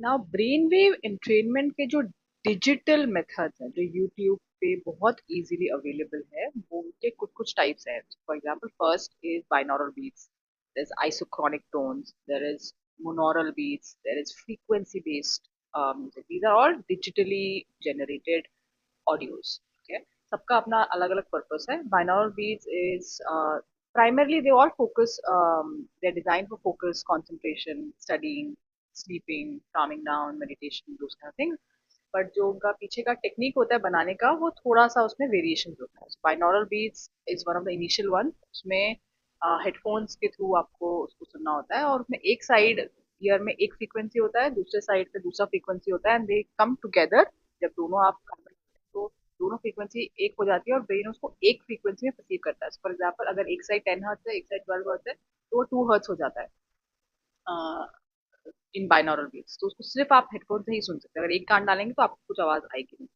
Now brain wave entrainment के जो digital methods हैं जो यूट्यूब पे बहुत इजीली अवेलेबल है वो के कुछ कुछ टाइप्स हैं. For example first is binaural beats, there is isochronic tones, there is monaural beats, there is frequency based music. These are all digitally generated audios. Okay, सबका अपना अलग अलग पर्पस है. Binaural beats is primarily they all focus, they're designed for focus, concentration, studying, sleeping, calming down, meditation, those kind of things. But जो उनका पीछे का technique होता है बनाने का वो थोड़ा सा उसमें वेरिएशन होता है. Binaural beats is one of the initial one. उसमें हेडफोन्स के थ्रू आपको उसको सुनना होता है और उसमें एक साइड ईयर में एक फ्रीक्वेंसी होता है, दूसरे साइड पे दूसरा फ्रीक्वेंसी होता है एंड दे कम टुगेदर. जब दोनों आप कान में लगाते हैं, तो दोनों फ्रीक्वेंसी एक हो जाती है और ब्रेन उसको एक फ्रीक्वेंसी में परसीव करता है. फॉर एग्जाम्पल अगर एक साइड 10 हर्ट्ज है एक साइड 12 हर्ट्ज है तो वो 2 हर्ट्ज हो जाता है इन बाइनॉरल बीट्स. तो उसको सिर्फ आप हेडफोन से ही सुन सकते हैं. अगर एक कान डालेंगे तो आपको कुछ आवाज आएगी नहीं.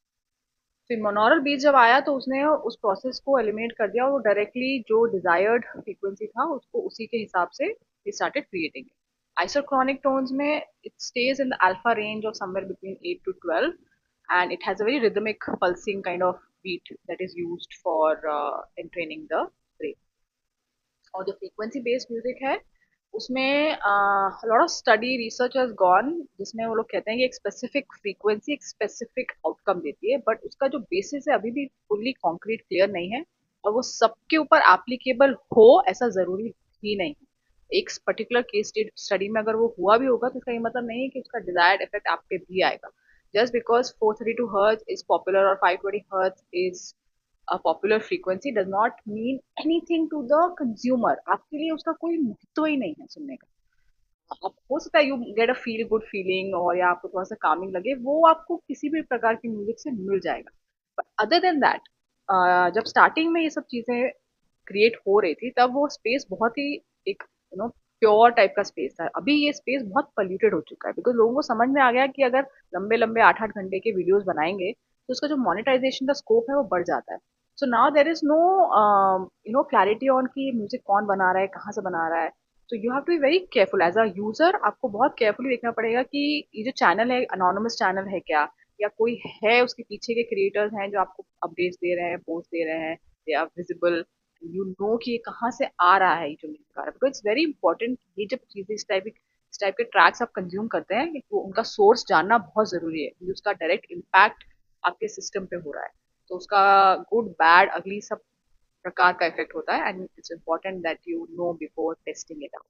फिर मोनोरल बीट जब आया तो उसने उस प्रोसेस को एलिमिनेट कर दिया और वो डायरेक्टली जो डिजायर्ड फ्रीक्वेंसी था उसको उसी के हिसाब से ही स्टार्टेड क्रिएटिंग. आइसोक्रोनिक टोन्स में it stage in the alpha range of somewhere between 8 to 12 and it has a very rhythmic pulsing kind of beat that is used for entraining the brain. और जो frequency based music है उसमें lot of study research has gone जिसमें वो लोग कहते हैं कि एक स्पेसिफिक फ्रीक्वेंसी एक स्पेसिफिक आउटकम देती है बट उसका जो बेसिस है अभी भी फुल्ली कॉन्क्रीट क्लियर नहीं है और वो सबके ऊपर एप्लीकेबल हो ऐसा जरूरी ही नहीं है. एक पर्टिकुलर केस स्टडी में अगर वो हुआ भी होगा तो इसका ये मतलब नहीं है कि उसका डिजायर्ड इफेक्ट आप पे भी आएगा. Just because 432 hertz is popular और 520 hertz is a popular frequency does not mean anything to the consumer. आपके लिए उसका कोई महत्व ही नहीं है सुनने का. आप हो सकता है you get a feel good feeling और या आपको थोड़ा सा कामिंग लगे वो आपको किसी भी प्रकार की म्यूजिक से मिल जाएगा. बट अदर देन दैट जब स्टार्टिंग में ये सब चीजें क्रिएट हो रही थी तब वो स्पेस बहुत ही एक प्योर टाइप का स्पेस था. अभी ये स्पेस बहुत पोल्यूटेड हो चुका है बिकॉज लोगों को समझ में आ गया कि अगर लंबे लंबे 8 8 घंटे के वीडियोस बनाएंगे तो उसका जो मोनेटाइजेशन का स्कोप है वो बढ़ जाता है. So now there is no clarity on कि म्यूजिक कौन बना रहा है कहाँ से बना रहा है. तो you have to be very careful as a user. आपको बहुत केयरफुली देखना पड़ेगा कि ये जो चैनल है अनोनिमस चैनल है क्या या कोई है उसके पीछे के क्रिएटर्स हैं जो आपको अपडेट्स दे रहे हैं पोस्ट दे रहे हैं. They are visible, you know कि ये कहाँ से आ रहा है ये जो म्यूजिक आ रहा है. बिकॉज इट्स वेरी इंपॉर्टेंट ये जब चीजें इस टाइप के ट्रैक्स आप कंज्यूम करते हैं वो उनका सोर्स जानना बहुत जरूरी है क्योंकि उसका डायरेक्ट इम्पैक्ट आपके सिस्टम पे हो रहा है. तो उसका गुड बैड अगली सब प्रकार का इफेक्ट होता है and it's important that you know before testing it out.